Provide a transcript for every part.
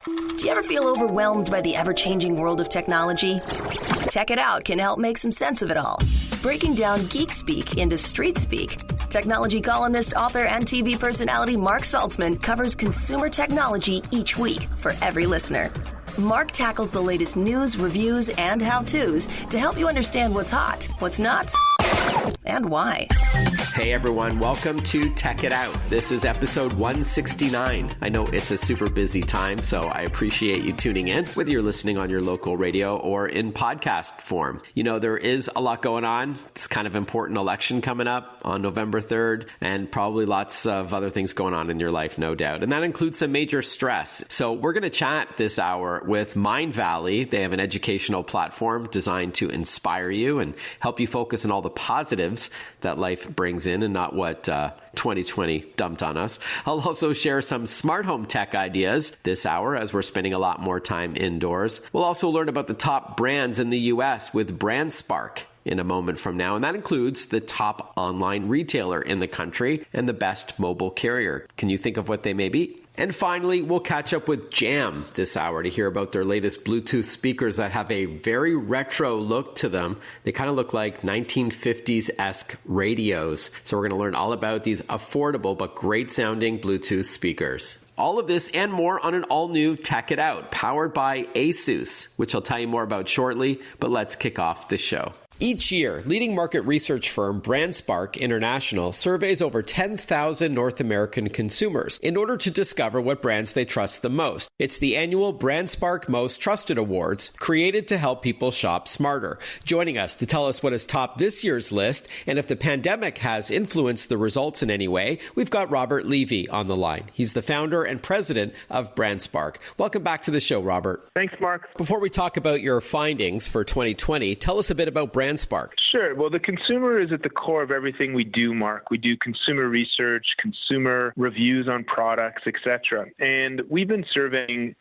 Do you ever feel overwhelmed by the ever-changing world of technology? Tech It Out can help make some sense of it all. Breaking down geek speak into street speak, technology columnist, author, and TV personality Mark Saltzman covers consumer technology each week for every listener. Mark tackles the latest news, reviews, and how-tos to help you understand what's hot, what's not, and why. Hey everyone, welcome to Tech It Out. This is episode 169. I know it's a super busy time, so I appreciate you tuning in, whether you're listening on your local radio or in podcast form. You know, there is a lot going on. It's kind of important election coming up on November 3rd, and probably lots of other things going on in your life, no doubt. And that includes some major stress. So we're going to chat this hour with MindValley. They have an educational platform designed to inspire you and help you focus on all the positives that life brings in and not what 2020 dumped on us. I'll also share some smart home tech ideas this hour as we're spending a lot more time indoors. We'll also learn about the top brands in the US with BrandSpark in a moment from now, and that includes the top online retailer in the country and the best mobile carrier. Can you think of what they may be? And finally, we'll catch up with Jam this hour to hear about their latest Bluetooth speakers that have a very retro look to them. They kind of look like 1950s-esque radios. So we're going to learn all about these affordable but great sounding Bluetooth speakers. All of this and more on an all-new Tech It Out, powered by ASUS, which I'll tell you more about shortly, but let's kick off the show. Each year, leading market research firm BrandSpark International surveys over 10,000 North American consumers in order to discover what brands they trust the most. It's the annual BrandSpark Most Trusted Awards, created to help people shop smarter. Joining us to tell us what has topped this year's list and if the pandemic has influenced the results in any way, we've got Robert Levy on the line. He's the founder and president of BrandSpark. Welcome back to the show, Robert. Thanks, Mark. Before we talk about your findings for 2020, tell us a bit about BrandSpark. Sure. Well, the consumer is at the core of everything we do, Mark. We do consumer research, consumer reviews on products, etc. And we've been surveying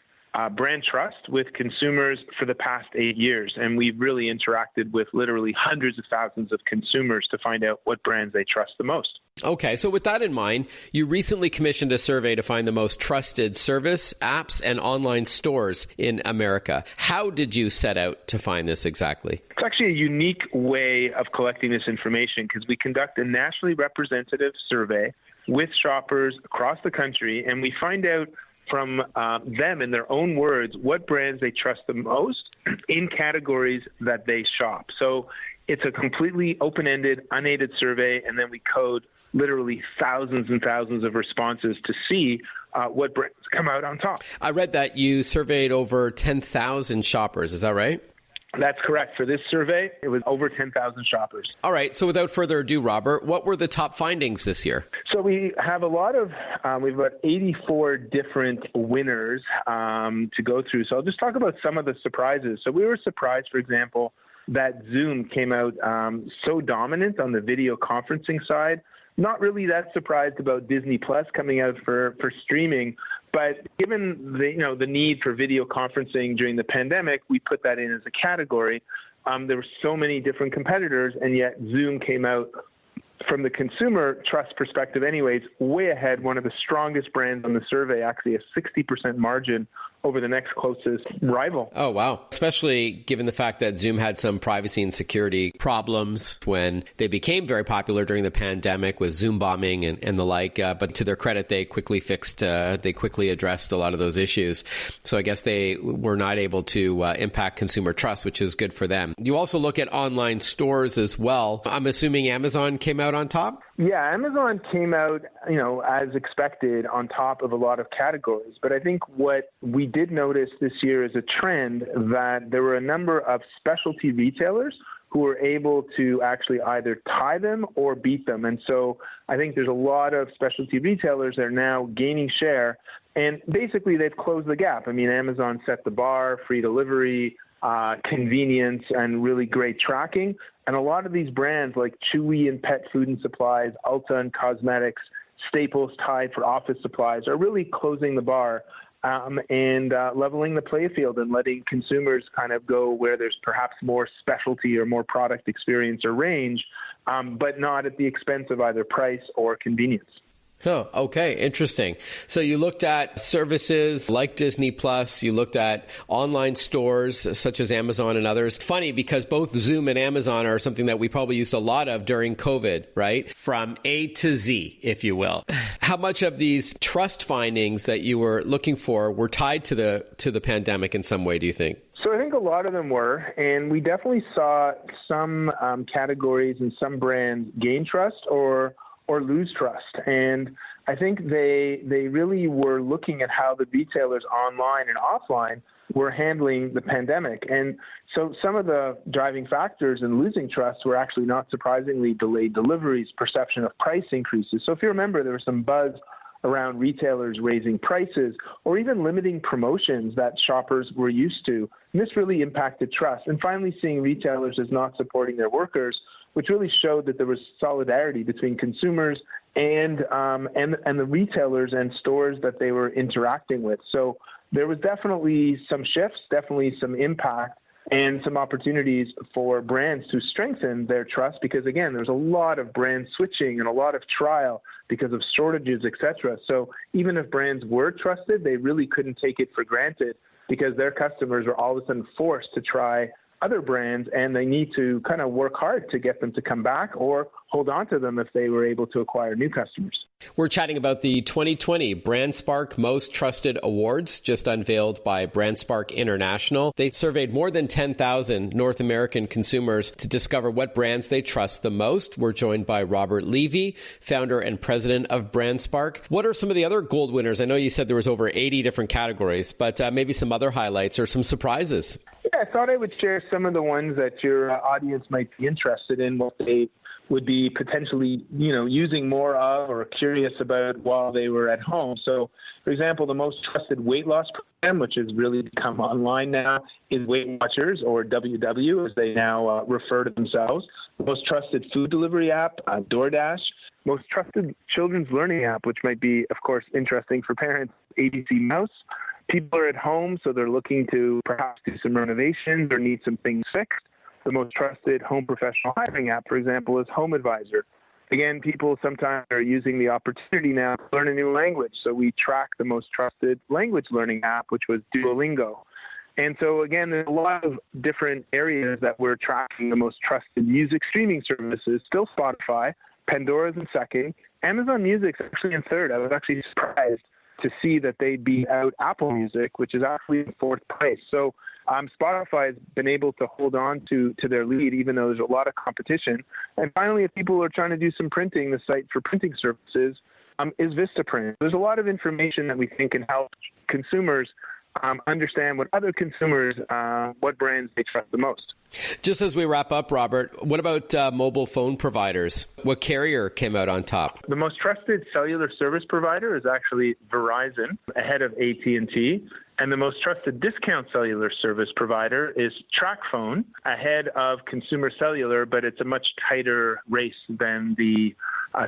brand trust with consumers for the past 8 years. And we've really interacted with literally hundreds of thousands of consumers to find out what brands they trust the most. Okay, so with that in mind, you recently commissioned a survey to find the most trusted service, apps, and online stores in America. How did you set out to find this exactly? It's actually a unique way of collecting this information because we conduct a nationally representative survey with shoppers across the country, and we find out from them in their own words what brands they trust the most in categories that they shop. So it's a completely open-ended, unaided survey, and then we code literally thousands and thousands of responses to see what brands come out on top. I read that you surveyed over 10,000 shoppers. Is that right? That's correct. For this survey, it was over 10,000 shoppers. All right. So without further ado, Robert, what were the top findings this year? So we have a lot of, we've got 84 different winners to go through. So I'll just talk about some of the surprises. So we were surprised, for example, that Zoom came out so dominant on the video conferencing side. Not really that surprised about Disney Plus coming out for streaming, but given the need for video conferencing during the pandemic, we put that in as a category. There were so many different competitors, and yet Zoom came out from the consumer trust perspective anyways, way ahead, one of the strongest brands on the survey, actually a 60% margin over the next closest rival. Oh, wow. Especially given the fact that Zoom had some privacy and security problems when they became very popular during the pandemic with Zoom bombing and the like. But to their credit, they quickly addressed a lot of those issues. So I guess they were not able to impact consumer trust, which is good for them. You also look at online stores as well. I'm assuming Amazon came out on top? Yeah, Amazon came out, as expected on top of a lot of categories. But I think what we did notice this year is a trend that there were a number of specialty retailers who were able to actually either tie them or beat them. And so I think there's a lot of specialty retailers that are now gaining share. And basically, they've closed the gap. I mean, Amazon set the bar, free delivery, convenience, and really great tracking. And a lot of these brands like Chewy in pet food and supplies, Ulta in cosmetics, Staples, Tide for office supplies are really closing the bar and leveling the playing field and letting consumers kind of go where there's perhaps more specialty or more product experience or range, but not at the expense of either price or convenience. Oh, okay. Interesting. So you looked at services like Disney Plus, you looked at online stores such as Amazon and others. Funny because both Zoom and Amazon are something that we probably used a lot of during COVID, right? From A to Z, if you will. How much of these trust findings that you were looking for were tied to the pandemic in some way, do you think? So I think a lot of them were, and we definitely saw some categories and some brands gain trust or lose trust. And I think they really were looking at how the retailers online and offline were handling the pandemic. And so some of the driving factors in losing trust were actually not surprisingly delayed deliveries, perception of price increases. So if you remember, there was some buzz around retailers raising prices or even limiting promotions that shoppers were used to. And this really impacted trust. And finally, seeing retailers as not supporting their workers, which really showed that there was solidarity between consumers and the retailers and stores that they were interacting with. So there was definitely some shifts, definitely some impact, and some opportunities for brands to strengthen their trust because, again, there's a lot of brand switching and a lot of trial because of shortages, et cetera. So even if brands were trusted, they really couldn't take it for granted because their customers were all of a sudden forced to try other brands, and they need to kind of work hard to get them to come back or hold on to them if they were able to acquire new customers. We're chatting about the 2020 BrandSpark Most Trusted Awards, just unveiled by BrandSpark International. They surveyed more than 10,000 North American consumers to discover what brands they trust the most. We're joined by Robert Levy, founder and president of BrandSpark. What are some of the other gold winners? I know you said there was over 80 different categories, but maybe some other highlights or some surprises. Yeah, I thought I would share some of the ones that your audience might be interested in, what they would be potentially, using more of or curious about while they were at home. So, for example, the most trusted weight loss program, which has really become online now, is Weight Watchers, or WW, as they now refer to themselves. The most trusted food delivery app, DoorDash. Most trusted children's learning app, which might be, of course, interesting for parents, ABC Mouse. People are at home, so they're looking to perhaps do some renovations or need some things fixed. The most trusted home professional hiring app, for example, is Home Advisor. Again, people sometimes are using the opportunity now to learn a new language. So we track the most trusted language learning app, which was Duolingo. And so, again, there's a lot of different areas that we're tracking the most trusted music streaming services. Still Spotify. Pandora's in second. Amazon Music's actually in third. I was actually surprised to see that they beat out Apple Music, which is actually in fourth place. So Spotify has been able to hold on to their lead, even though there's a lot of competition. And finally, if people are trying to do some printing, the site for printing services is Vistaprint. There's a lot of information that we think can help consumers understand what other consumers, what brands they trust the most. Just as we wrap up, Robert, what about mobile phone providers? What carrier came out on top? The most trusted cellular service provider is actually Verizon, ahead of AT&T. And the most trusted discount cellular service provider is TracFone, ahead of Consumer Cellular, but it's a much tighter race than the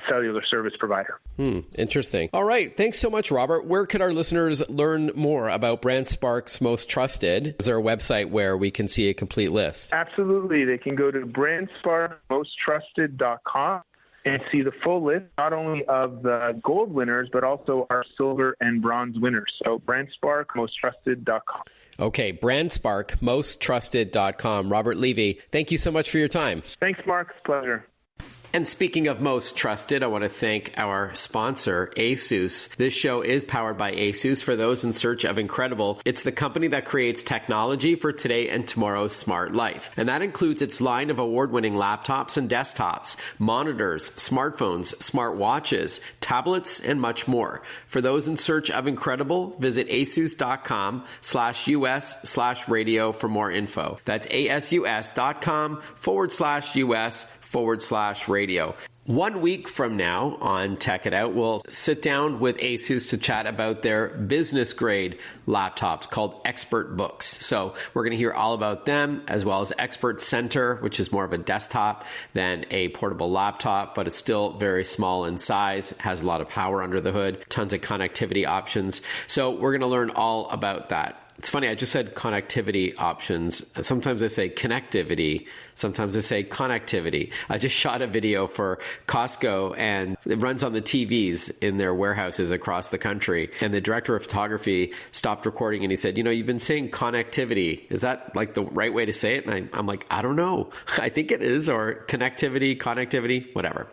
cellular service provider. Interesting. All right. Thanks so much, Robert. Where could our listeners learn more about BrandSpark's Most Trusted? Is there a website where we can see a complete list? Absolutely. They can go to BrandSparkMostTrusted.com and see the full list, not only of the gold winners, but also our silver and bronze winners. So BrandSparkMostTrusted.com. Okay, BrandSparkMostTrusted.com. Robert Levy, thank you so much for your time. Thanks, Mark. Pleasure. And speaking of most trusted, I want to thank our sponsor, ASUS. This show is powered by ASUS. For those in search of incredible, it's the company that creates technology for today and tomorrow's smart life. And that includes its line of award-winning laptops and desktops, monitors, smartphones, smartwatches, tablets, and much more. For those in search of incredible, visit asus.com/US/radio for more info. That's asus.com/US/radio. 1 week from now on Tech It Out, we'll sit down with ASUS to chat about their business grade laptops called Expert Books. So we're going to hear all about them, as well as Expert Center, which is more of a desktop than a portable laptop, but it's still very small in size, has a lot of power under the hood, tons of connectivity options. So we're going to learn all about that. It's funny, I just said connectivity options. Sometimes I say connectivity. Sometimes I say connectivity. I just shot a video for Costco and it runs on the TVs in their warehouses across the country. And the director of photography stopped recording and he said, you've been saying connectivity. Is that like the right way to say it? And I'm like, I don't know. I think it is, or connectivity, connectivity, whatever.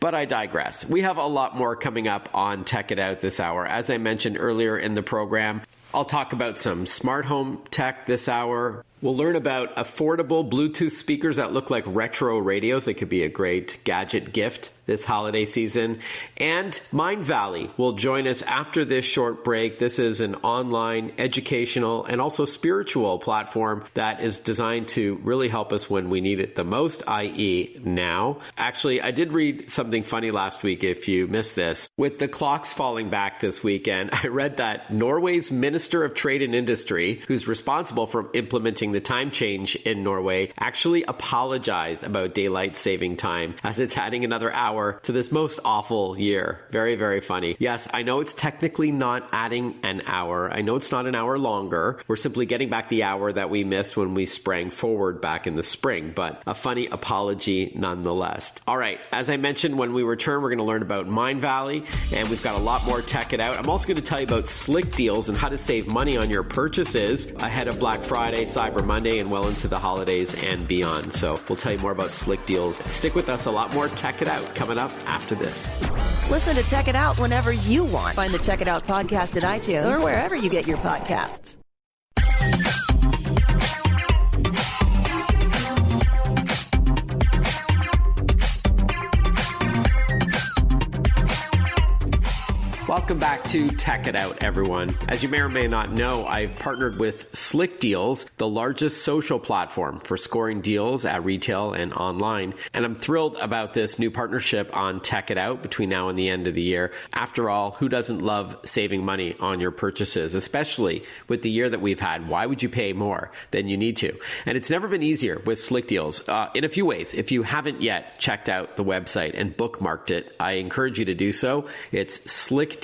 But I digress. We have a lot more coming up on Tech It Out this hour. As I mentioned earlier in the program, I'll talk about some smart home tech this hour. We'll learn about affordable Bluetooth speakers that look like retro radios. It could be a great gadget gift this holiday season. And MindValley will join us after this short break. This is an online educational and also spiritual platform that is designed to really help us when we need it the most, i.e. now. Actually, I did read something funny last week if you missed this. With the clocks falling back this weekend, I read that Norway's Minister of Trade and Industry, who's responsible for implementing the time change in Norway, actually apologized about daylight saving time as it's adding another hour to this most awful year. Very, very funny. Yes, I know it's technically not adding an hour. I know it's not an hour longer. We're simply getting back the hour that we missed when we sprang forward back in the spring, but a funny apology nonetheless. All right, as I mentioned, when we return, we're going to learn about MindValley, and we've got a lot more Tech It Out. I'm also going to tell you about slick deals and how to save money on your purchases ahead of Black Friday, Cyber Monday, and well into the holidays and beyond. So we'll tell you more about slick deals. Stick with us. A lot more Tech It Out coming up after this. Listen to Tech It Out whenever you want. Find the Tech It Out podcast at iTunes or wherever you get your podcasts. Welcome back to Tech It Out, everyone. As you may or may not know, I've partnered with Slick Deals, the largest social platform for scoring deals at retail and online. And I'm thrilled about this new partnership on Tech It Out between now and the end of the year. After all, who doesn't love saving money on your purchases, especially with the year that we've had? Why would you pay more than you need to? And it's never been easier with Slick Deals in a few ways. If you haven't yet checked out the website and bookmarked it, I encourage you to do so. It's slickdeals.net.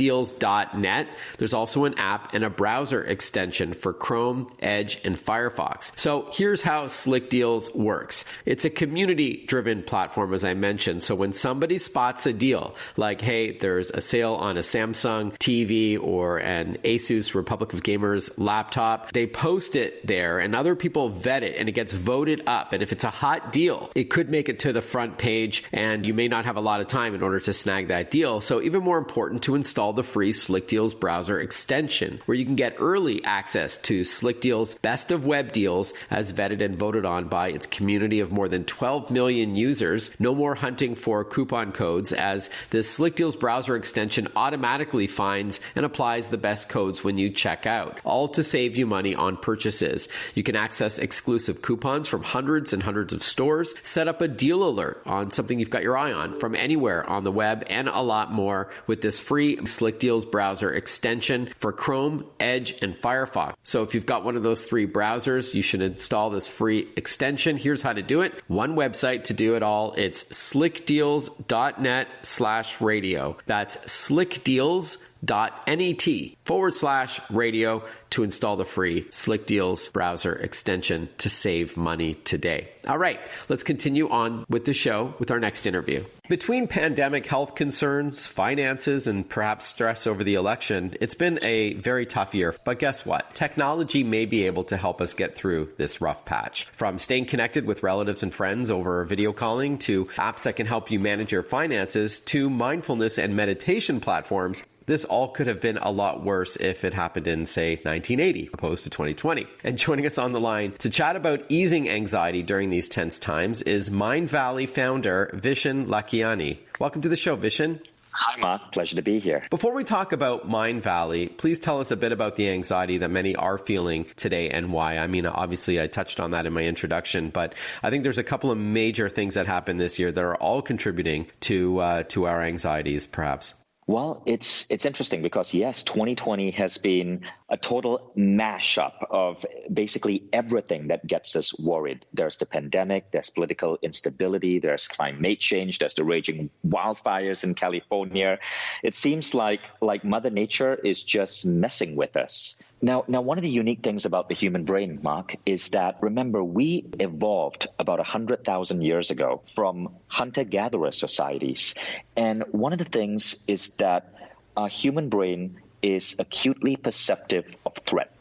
There's also an app and a browser extension for Chrome, Edge, and Firefox. So here's how Slick Deals works. It's a community-driven platform, as I mentioned. So when somebody spots a deal, like, hey, there's a sale on a Samsung TV or an Asus Republic of Gamers laptop, they post it there and other people vet it and it gets voted up. And if it's a hot deal, it could make it to the front page and you may not have a lot of time in order to snag that deal. So even more important, to install the free Slick Deals browser extension, where you can get early access to Slick Deals' best of web deals as vetted and voted on by its community of more than 12 million users. No more hunting for coupon codes, as the Slick Deals browser extension automatically finds and applies the best codes when you check out, all to save you money on purchases. You can access exclusive coupons from hundreds and hundreds of stores, set up a deal alert on something you've got your eye on from anywhere on the web, and a lot more with this free Slick Deals browser extension for Chrome, Edge, and Firefox. So if you've got one of those three browsers, you should install this free extension. Here's how to do it. One website to do it all. It's slickdeals.net/radio. That's slickdeals.net/radio to install the free Slick Deals browser extension to save money today. All right, let's continue on with the show with our next interview. Between pandemic health concerns, finances, and perhaps stress over the election, it's been a very tough year. But guess what? Technology may be able to help us get through this rough patch. From staying connected with relatives and friends over video calling to apps that can help you manage your finances to mindfulness and meditation platforms, this all could have been a lot worse if it happened in, say, 1980, opposed to 2020. And joining us on the line to chat about easing anxiety during these tense times is MindValley founder Vishen Lakhiani. Welcome to the show, Vishen. Hi, Mark. Pleasure to be here. Before we talk about MindValley, please tell us a bit about the anxiety that many are feeling today and why. I mean, obviously, I touched on that in my introduction, but I think there's a couple of major things that happened this year that are all contributing to our anxieties, perhaps. Well, it's interesting because, yes, 2020 has been a total mashup of basically everything that gets us worried. There's the pandemic, there's political instability, there's climate change, there's the raging wildfires in California. It seems like Mother Nature is just messing with us. Now, one of the unique things about the human brain, Mark, is that, remember, we evolved about 100,000 years ago from hunter-gatherer societies. And one of the things is that our human brain is acutely perceptive of threat,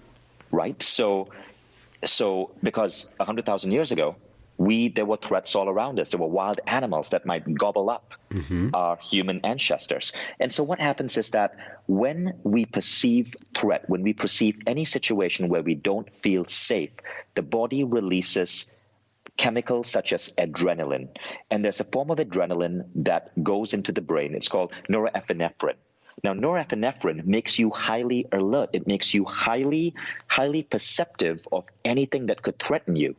right? So because 100,000 years ago, there were threats all around us. There were wild animals that might gobble up our human ancestors. And so what happens is that when we perceive threat, when we perceive any situation where we don't feel safe, the body releases chemicals such as adrenaline. And there's a form of adrenaline that goes into the brain. It's called norepinephrine. Now, norepinephrine makes you highly alert. It makes you highly perceptive of anything that could threaten you.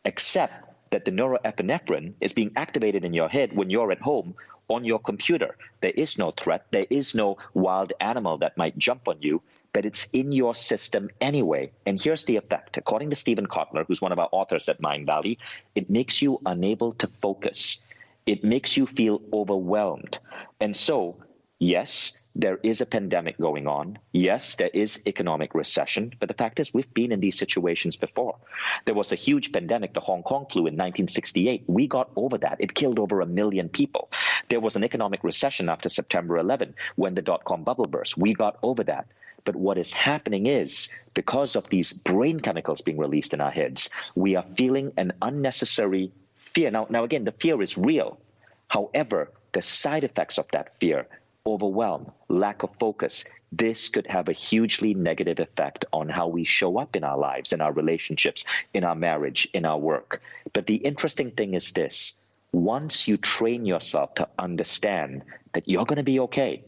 Except that the norepinephrine is being activated in your head when you're at home on your computer. There is no threat. There is no wild animal that might jump on you, but it's in your system anyway. And here's the effect. According to Stephen Kotler, who's one of our authors at MindValley, it makes you unable to focus. It makes you feel overwhelmed. And so, yes, there is a pandemic going on. Yes, there is economic recession. But the fact is, we've been in these situations before. There was a huge pandemic, the Hong Kong flu in 1968. We got over that. It killed over 1 million people. There was an economic recession after September 11 when the dot-com bubble burst. We got over that. But what is happening is, because of these brain chemicals being released in our heads, we are feeling an unnecessary fear. Now again, the fear is real. However, the side effects of that fear, overwhelm, lack of focus, this could have a hugely negative effect on how we show up in our lives, in our relationships, in our marriage, in our work. But the interesting thing is this: once you train yourself to understand that you're going to be okay,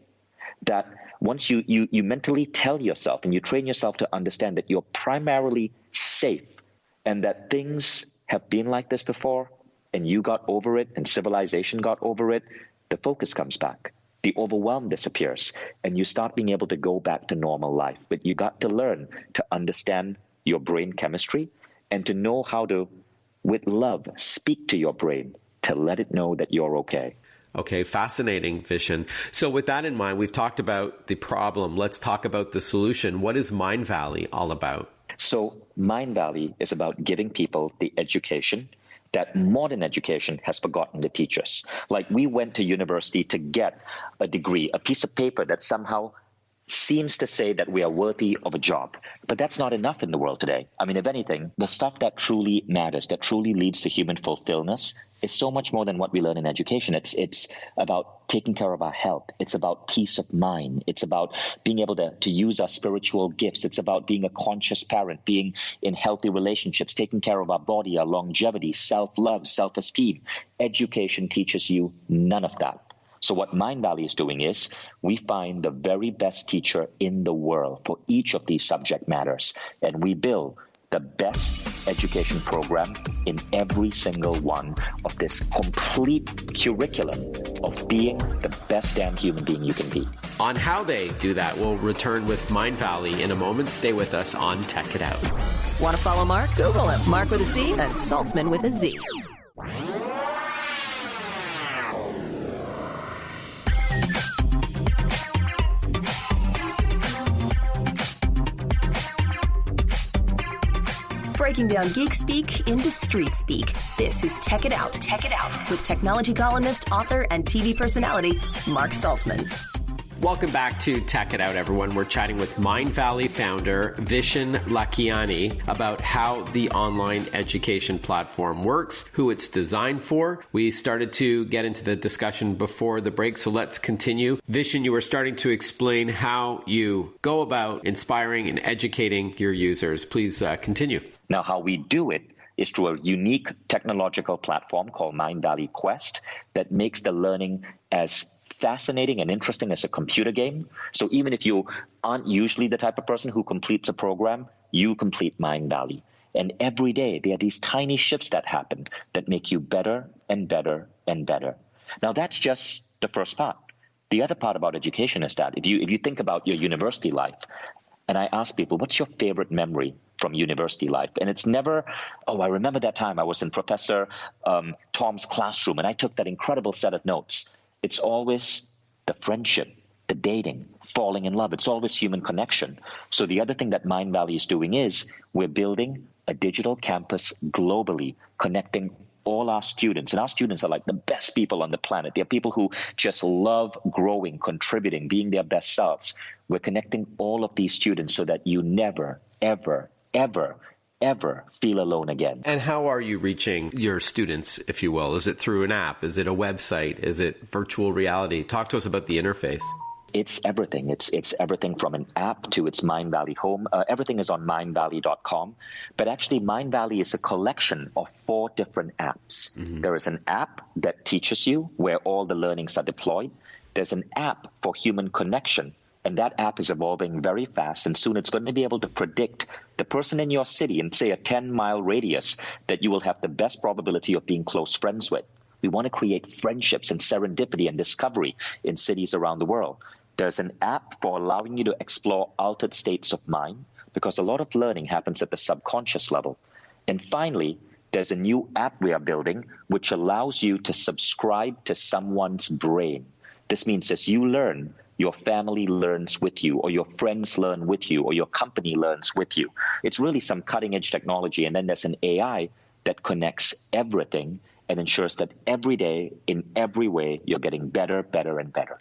that once you mentally tell yourself and you train yourself to understand that you're primarily safe and that things have been like this before and you got over it and civilization got over it, the focus comes back. The overwhelm disappears, and you start being able to go back to normal life. But you got to learn to understand your brain chemistry and to know how to, with love, speak to your brain to let it know that you're okay. Okay, fascinating, Vishen. So with that in mind, we've talked about the problem. Let's talk about the solution. What is MindValley all about? So MindValley is about giving people the education that modern education has forgotten to teach us. Like, we went to university to get a degree, a piece of paper that somehow seems to say that we are worthy of a job. But that's not enough in the world today. I mean, if anything, the stuff that truly matters, that truly leads to human fulfillment, is so much more than what we learn in education. It's about taking care of our health. It's about peace of mind. It's about being able to use our spiritual gifts. It's about being a conscious parent, being in healthy relationships, taking care of our body, our longevity, self-love, self-esteem. Education teaches you none of that. So what MindValley is doing is we find the very best teacher in the world for each of these subject matters, and we build the best education program in every single one of this complete curriculum of being the best damn human being you can be. On how they do that, we'll return with MindValley in a moment. Stay with us on Tech It Out. Want to follow Mark? Google him. Mark with a C and Saltzman with a Z. Breaking down geek speak into street speak. This is Tech It Out. Tech It Out with technology columnist, author, and TV personality Mark Saltzman. Welcome back to Tech It Out, everyone. We're chatting with MindValley founder Vishen Lakhiani about how the online education platform works, who it's designed for. We started to get into the discussion before the break, so let's continue. Vishen, you were starting to explain how you go about inspiring and educating your users. Please continue. Now, how we do it is through a unique technological platform called MindValley Quest that makes the learning as fascinating and interesting as a computer game. So even if you aren't usually the type of person who completes a program, you complete MindValley. And every day there are these tiny shifts that happen that make you better and better and better. Now, that's just the first part. The other part about education is that if you think about your university life, and I ask people, what's your favorite memory from university life? And it's never, I remember that time I was in Professor Tom's classroom and I took that incredible set of notes. It's always the friendship, the dating, falling in love. It's always human connection. So the other thing that MindValley is doing is we're building a digital campus globally, connecting all our students. And our students are like the best people on the planet. They're people who just love growing, contributing, being their best selves. We're connecting all of these students so that you never, ever, ever, ever feel alone again. And how are you reaching your students, if you will? Is it through an app? Is it a website? Is it virtual reality? Talk to us about the interface. It's everything. It's everything from an app to its MindValley home. Everything is on mindvalley.com. But actually, MindValley is a collection of 4 different apps. Mm-hmm. There is an app that teaches you where all the learnings are deployed. There's an app for human connection. And that app is evolving very fast. And soon it's going to be able to predict the person in your city in, say, a 10-mile radius that you will have the best probability of being close friends with. We want to create friendships and serendipity and discovery in cities around the world. There's an app for allowing you to explore altered states of mind, because a lot of learning happens at the subconscious level. And finally, there's a new app we are building which allows you to subscribe to someone's brain. This means as you learn, your family learns with you, or your friends learn with you, or your company learns with you. It's really some cutting-edge technology. And then there's an AI that connects everything and ensures that every day, in every way, you're getting better, better, and better.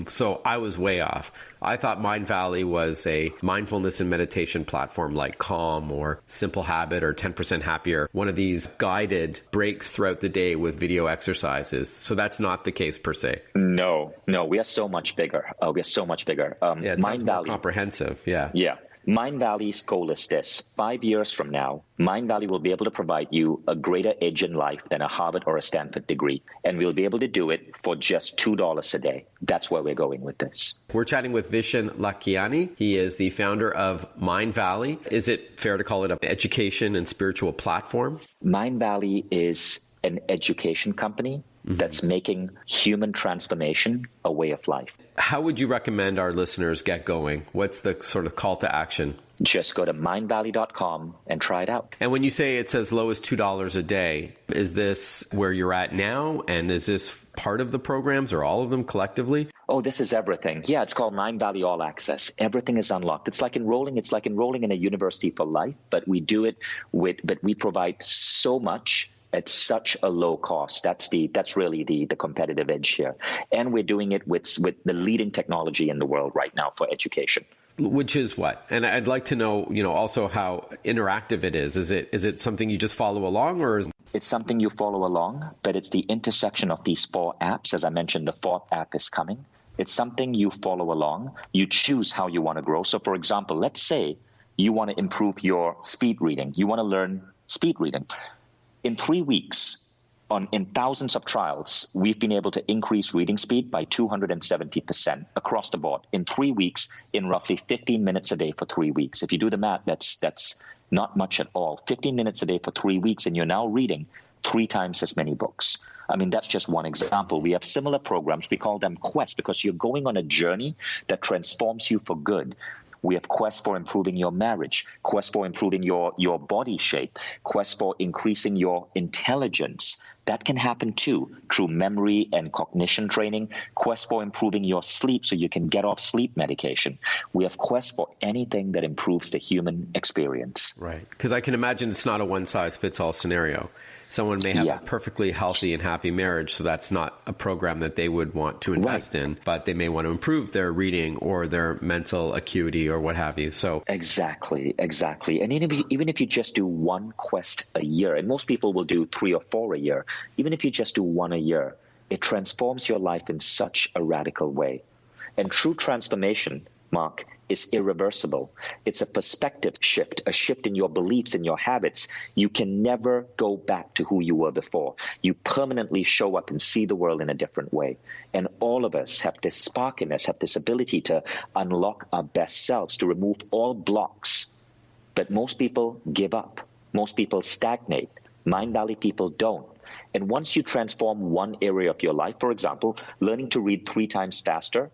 So I was way off. I thought MindValley was a mindfulness and meditation platform like Calm or Simple Habit or 10% Happier, one of these guided breaks throughout the day with video exercises. So that's not the case per se. No, we are so much bigger. It sounds more comprehensive. Yeah. MindValley's goal is this. 5 years from now, MindValley will be able to provide you a greater edge in life than a Harvard or a Stanford degree. And we'll be able to do it for just $2 a day. That's where we're going with this. We're chatting with Vishen Lakhiani. He is the founder of MindValley. Is it fair to call it an education and spiritual platform? MindValley is an education company that's making human transformation a way of life. How would you recommend our listeners get going? What's the sort of call to action? Just go to mindvalley.com and try it out. And when you say it's as low as $2 a day, is this where you're at now? And is this part of the programs or all of them collectively? Oh, this is everything. Yeah, it's called MindValley All Access. Everything is unlocked. It's like enrolling in a university for life, but we do it but we provide so much at such a low cost. That's really the competitive edge here. And we're doing it with the leading technology in the world right now for education. Which is what? And I'd like to know, also how interactive it is. Is it something you just follow along, or is it's something you follow along, but it's the intersection of these 4 apps. As I mentioned, the 4th app is coming. It's something you follow along. You choose how you want to grow. So for example, let's say you want to improve your speed reading. You want to learn speed reading. In 3 weeks, in thousands of trials, we've been able to increase reading speed by 270% across the board. In 3 weeks, in roughly 15 minutes a day for 3 weeks. If you do the math, that's not much at all. 15 minutes a day for 3 weeks, and you're now reading 3 times as many books. I mean, that's just one example. We have similar programs. We call them quests, because you're going on a journey that transforms you for good. We have quests for improving your marriage, quests for improving your body shape, quests for increasing your intelligence. That can happen too through memory and cognition training, quests for improving your sleep so you can get off sleep medication. We have quests for anything that improves the human experience. Right. Because I can imagine it's not a one-size-fits-all scenario. Someone may have a perfectly healthy and happy marriage, so that's not a program that they would want to invest in, but they may want to improve their reading or their mental acuity or what have you. So Exactly. And even if you just do 1 quest a year, and most people will do 3 or 4 a year, even if you just do 1 a year, it transforms your life in such a radical way. And true transformation, Mark, is irreversible. It's a perspective shift, a shift in your beliefs and your habits. You can never go back to who you were before. You permanently show up and see the world in a different way. And all of us have this spark in us, have this ability to unlock our best selves, to remove all blocks. But most people give up. Most people stagnate. MindValley people don't. And once you transform one area of your life, for example, learning to read 3 times faster,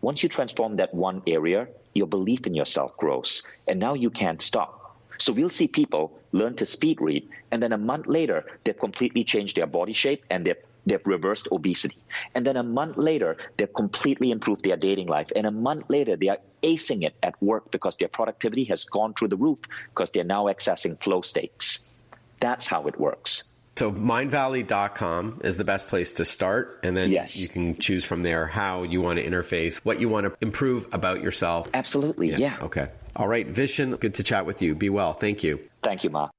once you transform that one area, your belief in yourself grows, and now you can't stop. So we'll see people learn to speed read, and then a month later, they've completely changed their body shape, and they've they've reversed obesity. And then a month later, they've completely improved their dating life. And a month later, they are acing it at work because their productivity has gone through the roof because they're now accessing flow states. That's how it works. So MindValley.com is the best place to start. And then you can choose from there how you want to interface, what you want to improve about yourself. Absolutely, yeah. Okay. All right, Vishen, good to chat with you. Be well. Thank you. Thank you, Ma.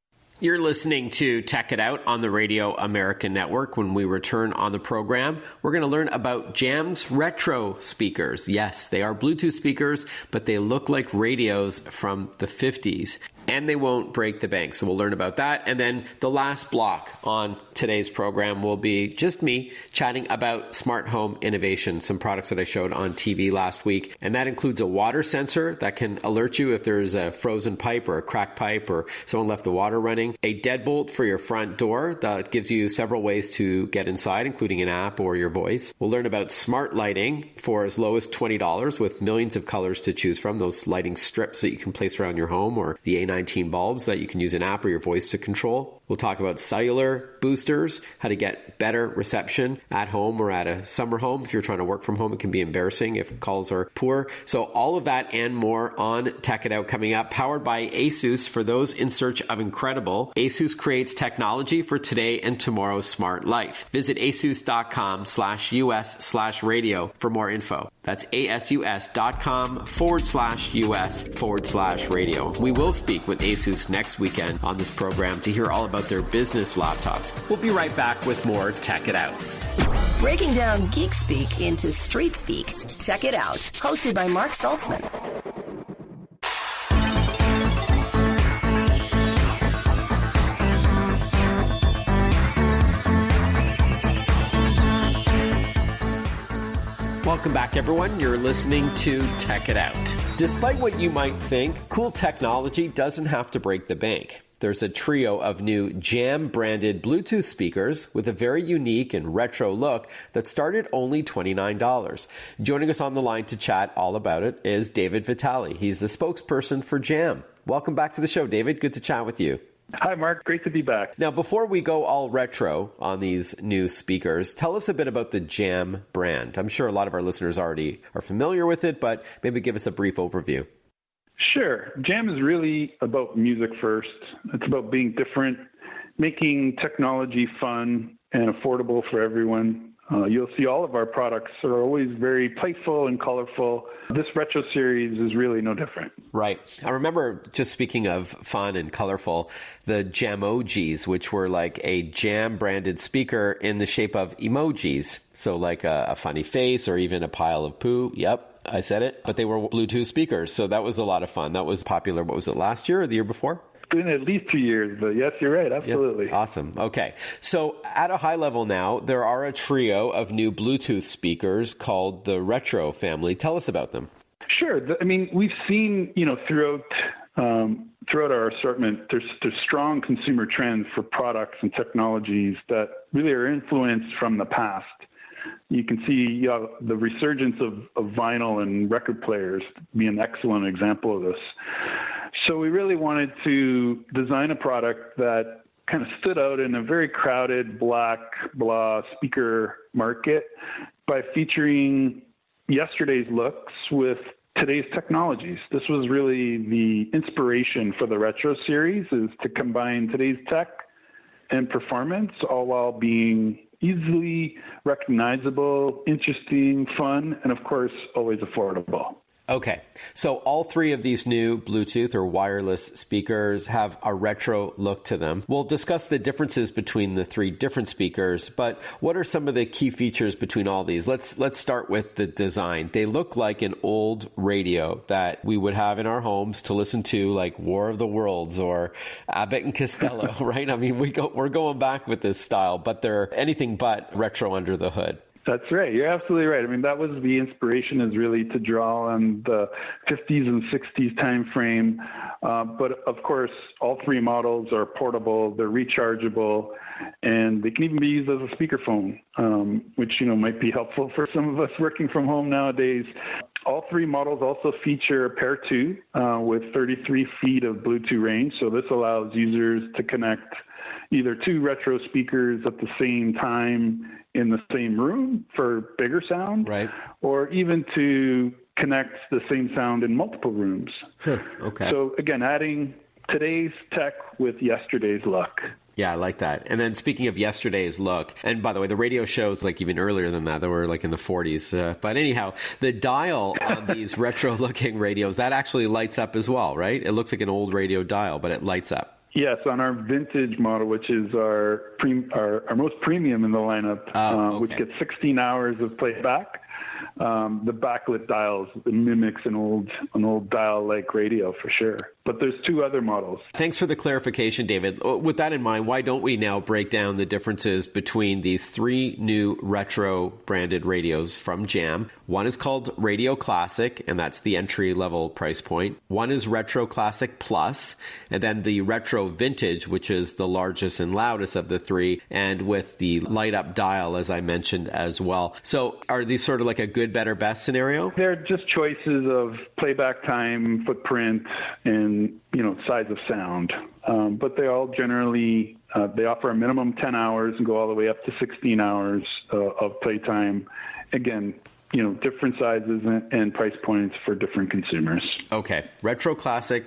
You're listening to Tech It Out on the Radio American Network. When we return on the program, we're going to learn about Jam's retro speakers. Yes, they are Bluetooth speakers, but they look like radios from the 50s. And they won't break the bank. So we'll learn about that. And then the last block on today's program will be just me chatting about smart home innovation, some products that I showed on TV last week. And that includes a water sensor that can alert you if there's a frozen pipe or a cracked pipe or someone left the water running, a deadbolt for your front door that gives you several ways to get inside, including an app or your voice. We'll learn about smart lighting for as low as $20 with millions of colors to choose from, those lighting strips that you can place around your home, or the A19 bulbs that you can use an app or your voice to control. We'll talk about cellular boosters, how to get better reception at home or at a summer home. If you're trying to work from home, it can be embarrassing if calls are poor. So all of that and more on Tech It Out coming up, powered by ASUS. For those in search of incredible, ASUS creates technology for today and tomorrow's smart life. Visit asus.com/US/radio for more info. That's asus.com/US/radio. We will speak with ASUS next weekend on this program to hear all about their business laptops. We'll be right back with more Tech It Out. Breaking down geek speak into street speak. Tech It Out, hosted by Mark Saltzman. Welcome back, everyone. You're listening to Tech It Out. Despite what you might think, cool technology doesn't have to break the bank. There's a trio of new Jam-branded Bluetooth speakers with a very unique and retro look that start at only $29. Joining us on the line to chat all about it is David Vitale. He's the spokesperson for Jam. Welcome back to the show, David. Good to chat with you. Hi, Mark. Great to be back. Now, before we go all retro on these new speakers, tell us a bit about the Jam brand. I'm sure a lot of our listeners already are familiar with it, but maybe give us a brief overview. Sure. Jam is really about music first. It's about being different, making technology fun and affordable for everyone. You'll see all of our products are always very playful and colorful. This retro series is really no different. Right. I remember, just speaking of fun and colorful, the Jamojis, which were like a Jam-branded speaker in the shape of emojis. So like a funny face or even a pile of poo. Yep, I said it. But they were Bluetooth speakers. So that was a lot of fun. That was popular. What was it, last year or the year before? Been at least 2 years, but yes, you're right. Absolutely. Yep. Awesome. Okay. So at a high level now, there are a trio of new Bluetooth speakers called the Retro family. Tell us about them. Sure. I mean, we've seen, throughout our assortment, there's strong consumer trends for products and technologies that really are influenced from the past. You can see the resurgence of vinyl and record players be an excellent example of this. So we really wanted to design a product that kind of stood out in a very crowded black blah speaker market by featuring yesterday's looks with today's technologies. This was really the inspiration for the Retro series, is to combine today's tech and performance, all while being easily recognizable, interesting, fun, and of course, always affordable. Okay, so all three of these new Bluetooth or wireless speakers have a retro look to them. We'll discuss the differences between the three different speakers, but what are some of the key features between all these? Let's start with the design. They look like an old radio that we would have in our homes to listen to, like War of the Worlds or Abbott and Costello, right? I mean, we're going back with this style, but they're anything but retro under the hood. That's right. You're absolutely right. I mean, that was the inspiration, is really to draw on the 50s and 60s time frame. But of course, all three models are portable, they're rechargeable, and they can even be used as a speakerphone, which, might be helpful for some of us working from home nowadays. All three models also feature Pair 2 with 33 feet of Bluetooth range. So this allows users to connect either two retro speakers at the same time in the same room for bigger sound, right, or even to connect the same sound in multiple rooms. Okay. So again, adding today's tech with yesterday's look. Yeah, I like that. And then speaking of yesterday's look, and by the way, the radio shows like even earlier than that, they were like in the 40s. But anyhow, the dial on these retro-looking radios, that actually lights up as well, right? It looks like an old radio dial, but it lights up. Yes, on our vintage model, which is our most premium in the lineup, which gets 16 hours of playback. The backlit dials mimics an old dial-like radio for sure. But there's two other models. Thanks for the clarification, David. With that in mind, why don't we now break down the differences between these three new retro branded radios from Jam? One is called Radio Classic, and that's the entry-level price point. One is Retro Classic Plus, and then the Retro Vintage, which is the largest and loudest of the three, and with the light-up dial, as I mentioned as well. So are these sort of like a good, better, best scenario? They're just choices of playback time, footprint, and size of sound. But they all generally, they offer a minimum 10 hours and go all the way up to 16 hours of playtime. Again, different sizes and price points for different consumers. Okay. Retro Classic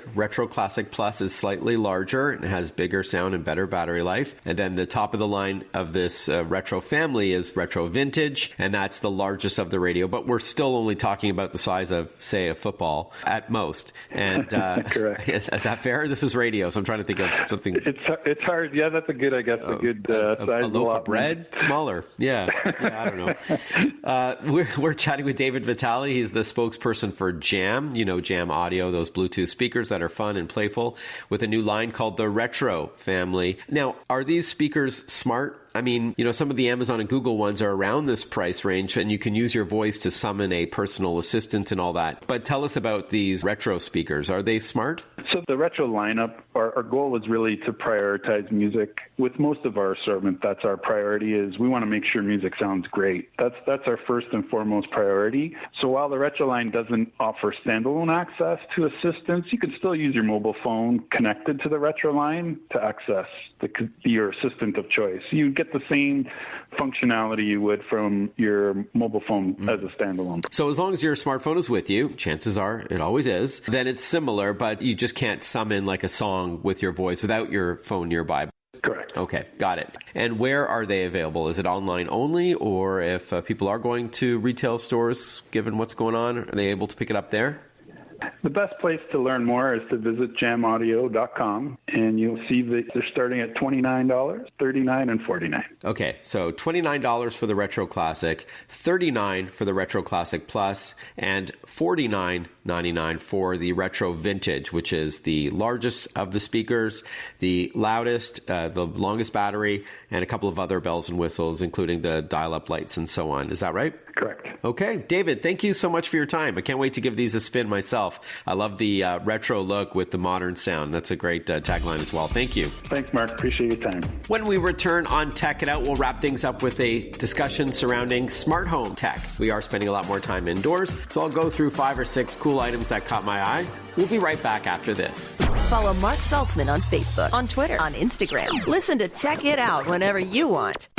Plus is slightly larger and has bigger sound and better battery life. And then the top of the line of this retro family is Retro Vintage, and that's the largest of the radio. But we're still only talking about the size of, say, a football at most. And correct. Is that fair? This is radio, so I'm trying to think of something. It's hard. Yeah, that's a good size. A loaf of bread? Smaller. Yeah, I don't know. We're chatting with David Vitale. He's the spokesperson for Jam, Jam Audio, those Bluetooth speakers that are fun and playful, with a new line called the Retro family. Now, are these speakers smart? I mean, some of the Amazon and Google ones are around this price range, and you can use your voice to summon a personal assistant and all that. But tell us about these retro speakers. Are they smart? So the retro lineup, our goal was really to prioritize music. With most of our assortment, that's our priority, is we want to make sure music sounds great. That's our first and foremost priority. So while the retro line doesn't offer standalone access to assistants, you can still use your mobile phone connected to the retro line to access your assistant of choice. You get the same functionality you would from your mobile phone as a standalone. So as long as your smartphone is with you, chances are it always is, then it's similar, but you just can't summon like a song with your voice without your phone nearby. Correct. Okay, got it. And where are they available? Is it online only, or if people are going to retail stores, given what's going on, are they able to pick it up there? The best place to learn more is to visit jamaudio.com, and you'll see that they're starting at $29, $39, and $49. Okay, so $29 for the Retro Classic, $39 for the Retro Classic Plus, and $49.99 for the Retro Vintage, which is the largest of the speakers, the loudest, the longest battery, and a couple of other bells and whistles, including the dial-up lights and so on. Is that right? Correct. Okay, David, thank you so much for your time. I can't wait to give these a spin myself. I love the retro look with the modern sound. That's a great tagline as well. Thank you. Thanks, Mark. Appreciate your time. When we return on Tech It Out, we'll wrap things up with a discussion surrounding smart home tech. We are spending a lot more time indoors, so I'll go through 5 or 6 cool items that caught my eye. We'll be right back after this. Follow Mark Saltzman on Facebook, on Twitter, on Instagram. Listen to Tech It Out whenever you want.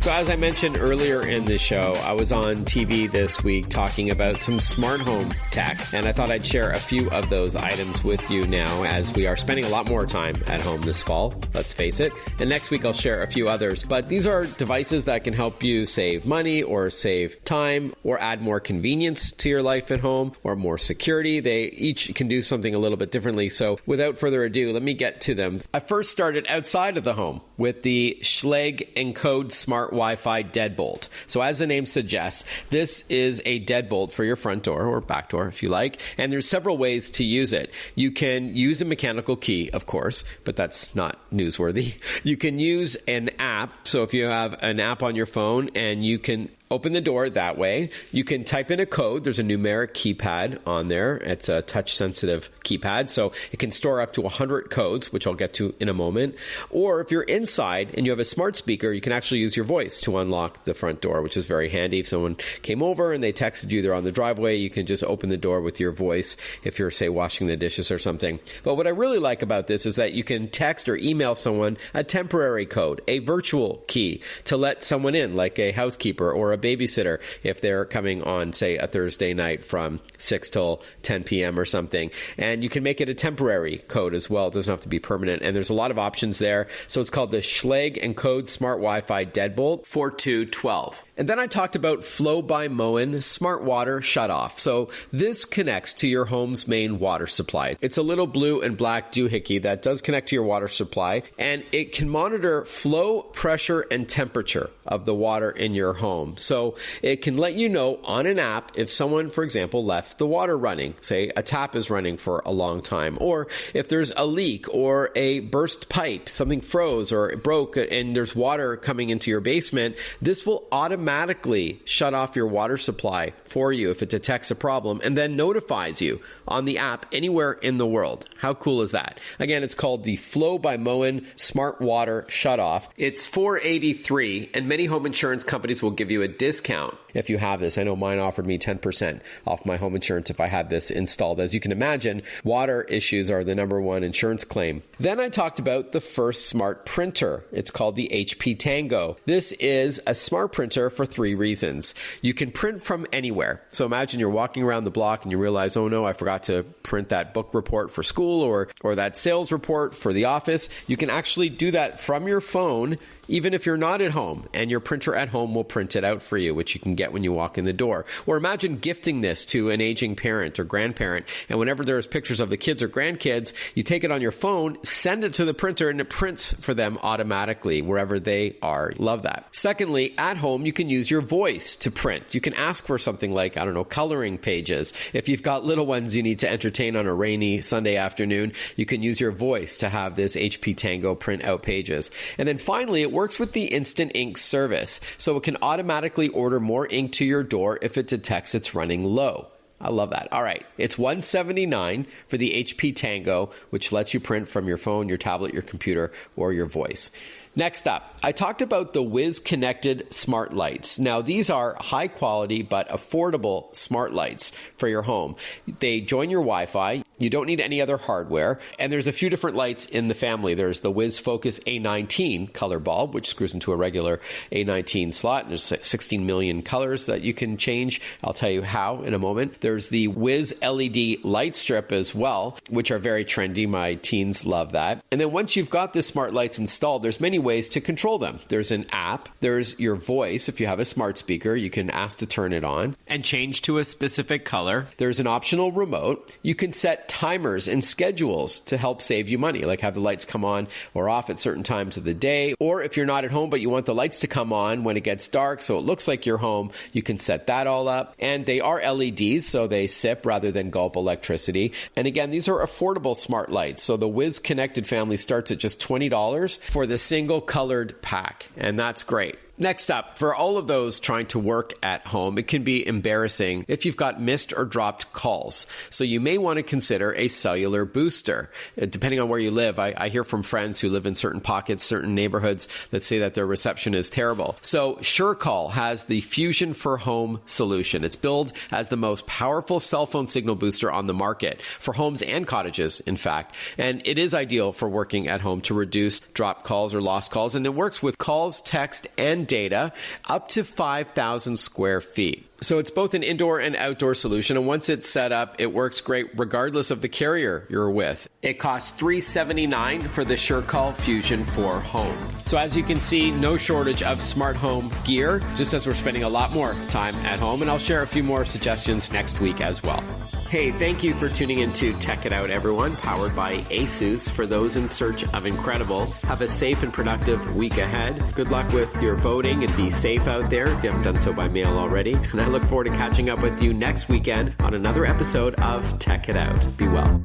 So as I mentioned earlier in the show, I was on TV this week talking about some smart home tech, and I thought I'd share a few of those items with you now as we are spending a lot more time at home this fall, let's face it. And next week I'll share a few others, but these are devices that can help you save money or save time or add more convenience to your life at home or more security. They each can do something a little bit differently. So without further ado, let me get to them. I first started outside of the home with the Schlege Encode Smart Wi-Fi Deadbolt. So as the name suggests, this is a deadbolt for your front door or back door if you like, and there's several ways to use it. You can use a mechanical key, of course, but that's not newsworthy. You can use an app. So if you have an app on your phone and you can Open the door that way. You can type in a code. There's a numeric keypad on there. It's a touch-sensitive keypad, so it can store up to 100 codes, which I'll get to in a moment. Or if you're inside and you have a smart speaker, you can actually use your voice to unlock the front door, which is very handy. If someone came over and they texted you they're on the driveway, you can just open the door with your voice if you're, say, washing the dishes or something. But what I really like about this is that you can text or email someone a temporary code, a virtual key, to let someone in, like a housekeeper or a babysitter, if they're coming on, say, a Thursday night from 6 till 10 p.m. or something. And you can make it a temporary code as well. It doesn't have to be permanent. And there's a lot of options there. So it's called the Schlege Encode Smart Wi-Fi Deadbolt 4212. And then I talked about Flow by Moen Smart Water Shutoff. So this connects to your home's main water supply. It's a little blue and black doohickey that does connect to your water supply, and it can monitor flow, pressure, and temperature of the water in your home. So it can let you know on an app if someone, for example, left the water running, say a tap is running for a long time, or if there's a leak or a burst pipe, something froze or it broke and there's water coming into your basement. This will automatically shut off your water supply for you if it detects a problem and then notifies you on the app anywhere in the world. How cool is that? Again, it's called the Flow by Moen Smart Water Shutoff. It's $483, and many home insurance companies will give you a discount if you have this. I know mine offered me 10% off my home insurance if I had this installed. As you can imagine, water issues are the number one insurance claim. Then I talked about the first smart printer. It's called the HP Tango. This is a smart printer for 3 reasons. You can print from anywhere. So imagine you're walking around the block and you realize, oh no, I forgot to print that book report for school or that sales report for the office. You can actually do that from your phone, even if you're not at home, and your printer at home will print it out for you, which you can get when you walk in the door. Or imagine gifting this to an aging parent or grandparent, and whenever there's pictures of the kids or grandkids, you take it on your phone, send it to the printer, and it prints for them automatically wherever they are. Love that. Secondly, at home, you can use your voice to print. You can ask for something like, coloring pages. If you've got little ones you need to entertain on a rainy Sunday afternoon, you can use your voice to have this HP Tango print out pages. And then finally, it works with the Instant Ink service, so it can automatically order more ink to your door if it detects it's running low. I love that. All right. It's $179 for the HP Tango, which lets you print from your phone, your tablet, your computer, or your voice. Next up, I talked about the Whiz connected smart lights. Now, these are high quality but affordable smart lights for your home. They join your Wi-Fi. You don't need any other hardware. And there's a few different lights in the family. There's the Whiz Focus A19 color bulb, which screws into a regular A19 slot. And there's 16 million colors that you can change. I'll tell you how in a moment. There's the Whiz LED light strip as well, which are very trendy. My teens love that. And then once you've got the smart lights installed, there's many ways to control them. There's an app. There's your voice. If you have a smart speaker, you can ask to turn it on and change to a specific color. There's an optional remote. You can set timers and schedules to help save you money, like have the lights come on or off at certain times of the day. Or if you're not at home, but you want the lights to come on when it gets dark so it looks like you're home, you can set that all up. And they are LEDs, so they sip rather than gulp electricity. And again, these are affordable smart lights. So the Whiz Connected family starts at just $20 for the single colored pack, and that's great. Next up, for all of those trying to work at home, it can be embarrassing if you've got missed or dropped calls. So you may want to consider a cellular booster. Depending on where you live, I hear from friends who live in certain pockets, certain neighborhoods that say that their reception is terrible. So SureCall has the Fusion for Home solution. It's billed as the most powerful cell phone signal booster on the market for homes and cottages, in fact. And it is ideal for working at home to reduce dropped calls or lost calls. And it works with calls, text, and data up to 5,000 square feet. So it's both an indoor and outdoor solution, and once it's set up, it works great regardless of the carrier you're with. It costs $379 for the SureCall Fusion for Home. So as you can see, no shortage of smart home gear, just as we're spending a lot more time at home, and I'll share a few more suggestions next week as well. Hey, thank you for tuning in to Tech It Out, everyone, powered by ASUS. For those in search of incredible, have a safe and productive week ahead. Good luck with your voting and be safe out there if you haven't done so by mail already. And I look forward to catching up with you next weekend on another episode of Tech It Out. Be well.